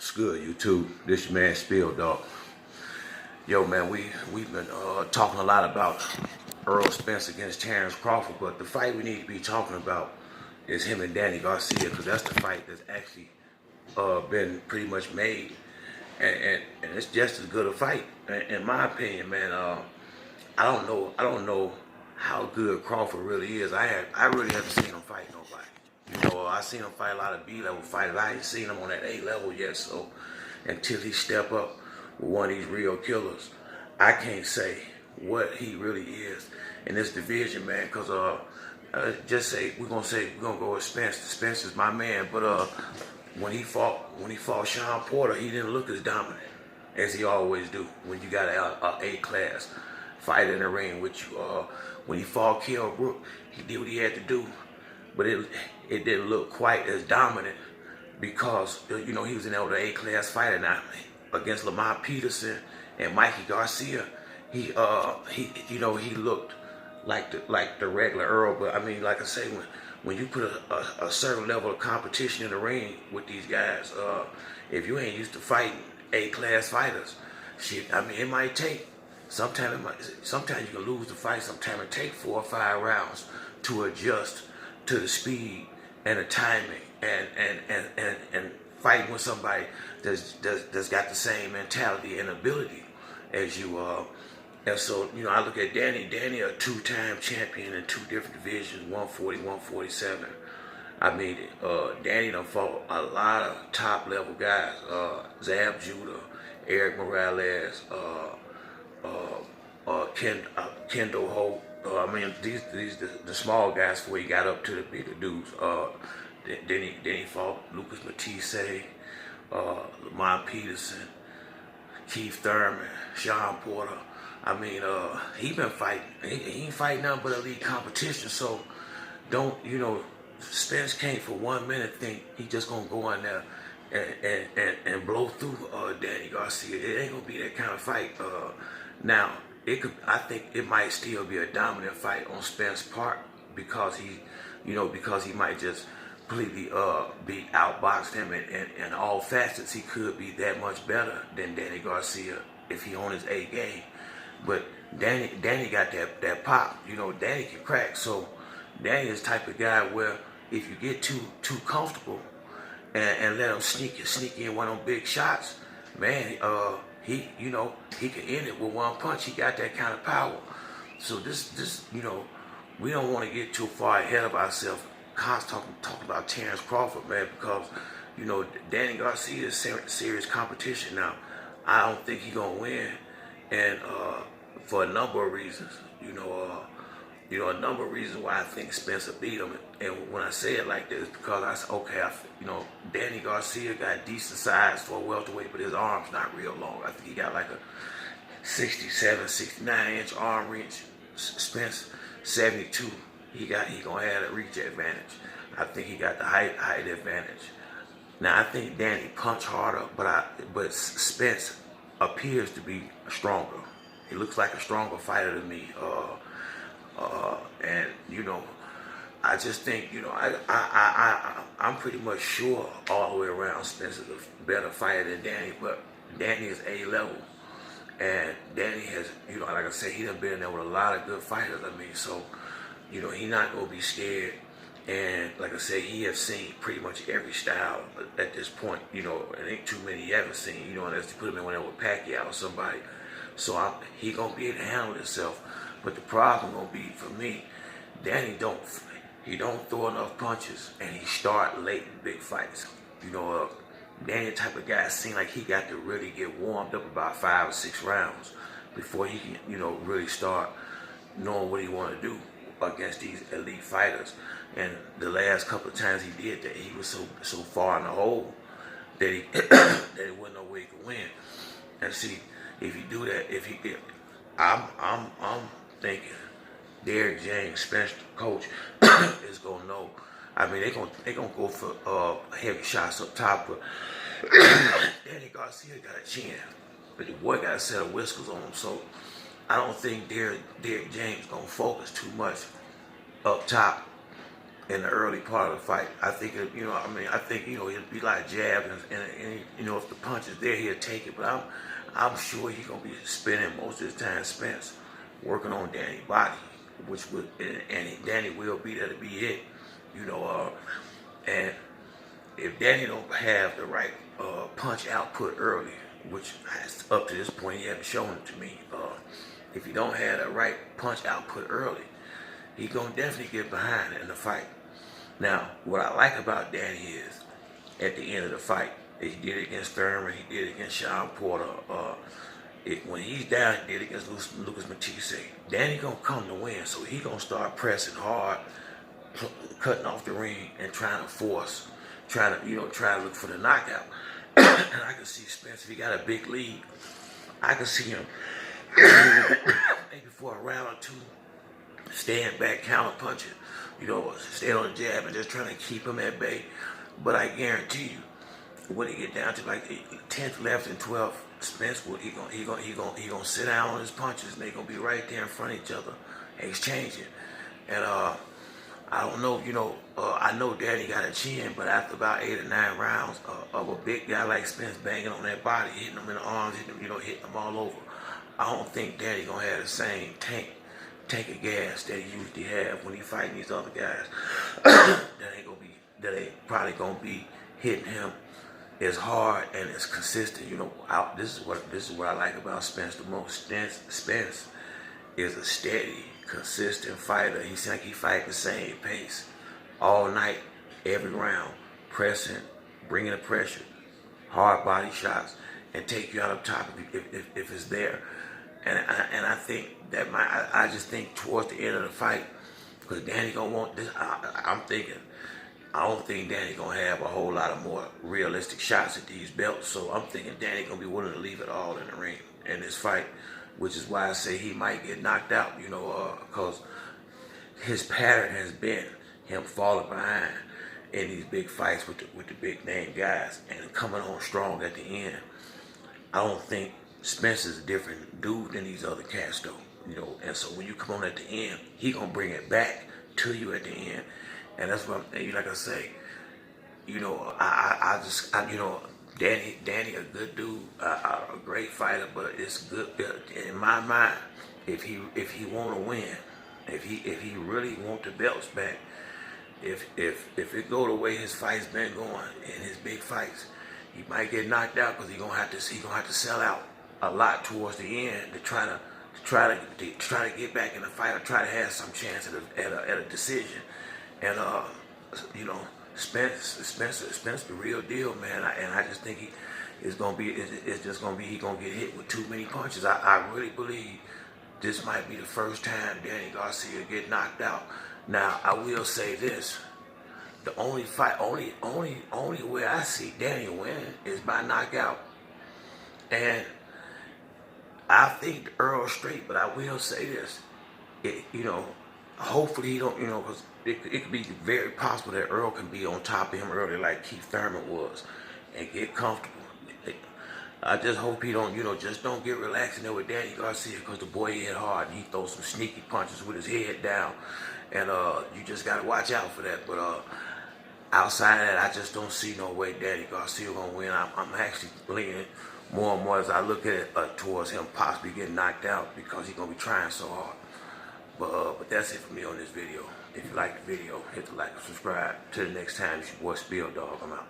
What's good, YouTube? This your man Spill Dog. Yo, man, we've been talking a lot about Errol Spence against Terrence Crawford, but the fight we need to be talking about is him and Danny Garcia, because that's the fight that's actually been pretty much made, and it's just as good a fight, in my opinion, man. I don't know how good Crawford really is. I really haven't seen him fight nobody. I seen him fight a lot of B-level fighters. I ain't seen him on that A-level yet, so until he step up with one of these real killers, I can't say what he really is in this division, man, because just say we're gonna go with Spence. Spence is my man, but when he fought Shawn Porter, he didn't look as dominant as he always do when you got a A-class fighter in the ring with you. When he fought Kell Brook, he did what he had to do, but it didn't look quite as dominant because he was an elder A-class fighter. Now against Lamar Peterson and Mikey Garcia, he looked like the regular Earl. But I mean, like I say, when you put a certain level of competition in the ring with these guys, if you ain't used to fighting A-class fighters, shit, I mean, it might take. Sometimes you can lose the fight. Sometimes it takes 4 or 5 rounds to adjust to the speed and the timing and fighting with somebody that's got the same mentality and ability as you are. And so, I look at Danny. Danny, a 2-time champion in 2 different divisions, 140, 147. I mean, Danny done fought a lot of top level guys. Zab Judah, Eric Morales, Kendall Holt. I mean, these the small guys before he got up to the bigger dudes. Then he fought Lucas Matisse, Lamar Peterson, Keith Thurman, Shawn Porter. I mean, he been fighting. He ain't fighting nothing but elite competition. So don't Spence can't for 1 minute think he just gonna go in there and blow through Danny Garcia. It ain't gonna be that kind of fight. Now, I think it might still be a dominant fight on Spence's part because he might just completely be outboxed him, and in all facets he could be that much better than Danny Garcia if he on his A game. But Danny got that pop. Danny can crack. So Danny is the type of guy where if you get too comfortable and let him sneak in one of them big shots, man, he can end it with one punch. He got that kind of power. So this we don't want to get too far ahead of ourselves. Talking about Terrence Crawford, man, because Danny Garcia is serious competition now. I don't think he's gonna win, and for a number of reasons. A number of reasons why I think Spencer beat him. And when I say it like this, because Danny Garcia got decent size for a welterweight, but his arm's not real long. I think he got like a 67, 69-inch arm reach. Spence, 72. He gonna have a reach advantage. I think he got the height advantage. Now I think Danny punch harder, but Spence appears to be stronger. He looks like a stronger fighter than me. And I just think I'm pretty much sure all the way around Spence is a better fighter than Danny, but Danny is A-level, and Danny has like I said, he done been in there with a lot of good fighters. I mean, so he not gonna be scared, and like I said, he has seen pretty much every style at this point. It ain't too many he haven't seen. Unless you put him in one there with Pacquiao or somebody. So he gonna be able to handle himself. But the problem gonna be for me, Danny don't throw enough punches, and he start late in big fights. Danny the type of guy seems like he got to really get warmed up about 5 or 6 rounds before he can really start knowing what he want to do against these elite fighters. And the last couple of times he did that, he was so far in the hole that it wasn't no way he could win. And see, if you do that, I'm thinking Derrick James, Spence, coach, is gonna know. I mean, they gonna go for heavy shots up top, but Danny Garcia got a chin, but the boy got a set of whiskers on him. So I don't think Derrick James gonna focus too much up top in the early part of the fight. I think, I think, it'll be like jab, and if the punch is there, he'll take it. But I'm sure he's gonna be spending most of his time, Spence, working on Danny's body, and Danny will be there to be hit, and if Danny don't have the right punch output early, which up to this point he hasn't shown it to me, if he don't have the right punch output early, he's gonna definitely get behind in the fight. Now, what I like about Danny is, at the end of the fight, he did it against Thurman, he did it against Shawn Porter. When he's down, he did it against Lucas Matisse. Danny gonna come to win, so he gonna start pressing hard, cutting off the ring, and trying to look for the knockout. And I can see Spence, if he got a big lead, I can see him maybe for a round or two, staying back, counter punching, stay on the jab and just trying to keep him at bay. But I guarantee you, when he get down to like the 10th, 11th, and 12th, Spence he gonna sit down on his punches, and they gonna be right there in front of each other, exchanging. And I don't know, I know Danny got a chin, but after about 8 or 9 rounds of a big guy like Spence banging on that body, hitting him in the arms, hitting him all over, I don't think Danny gonna have the same tank of gas that he usually have when he fighting these other guys. that ain't probably gonna be hitting him as hard and as consistent. This is what I like about Spence the most. Spence is a steady, consistent fighter. He seems like he fight the same pace all night, every round, pressing, bringing the pressure, hard body shots, and take you out up top if it's there. And I think that I just think towards the end of the fight, because Danny gonna want this. I don't think Danny gonna have a whole lot of more realistic shots at these belts. So I'm thinking Danny gonna be willing to leave it all in the ring in this fight, which is why I say he might get knocked out. Because his pattern has been him falling behind in these big fights with the big name guys and coming on strong at the end. I don't think Spence is a different dude than these other cats though. And so when you come on at the end, he gonna bring it back to you at the end. And that's what like I say, Danny a good dude, a great fighter, but it's good in my mind. If he want to win, if he really want the belts back, if it go the way his fights been going in his big fights, he might get knocked out because he gonna have to sell out a lot towards the end to try to get back in the fight or try to have some chance at a decision. And Spence the real deal, man. And I just think he gonna get hit with too many punches. I really believe this might be the first time Danny Garcia get knocked out. Now I will say this: the only way I see Danny win is by knockout. And I think Earl straight, but I will say this: hopefully he don't, because it could be very possible that Earl can be on top of him early like Keith Thurman was and get comfortable. I just hope he don't, just don't get relaxed in there with Danny Garcia, because the boy hit hard and he throws some sneaky punches with his head down. And you just got to watch out for that. But outside of that, I just don't see no way Danny Garcia going to win. I'm actually leaning more and more as I look at it towards him possibly getting knocked out, because he's going to be trying so hard. But that's it for me on this video. If you like the video, hit the like and subscribe. Till the next time, it's your boy Spill Dog. I'm out.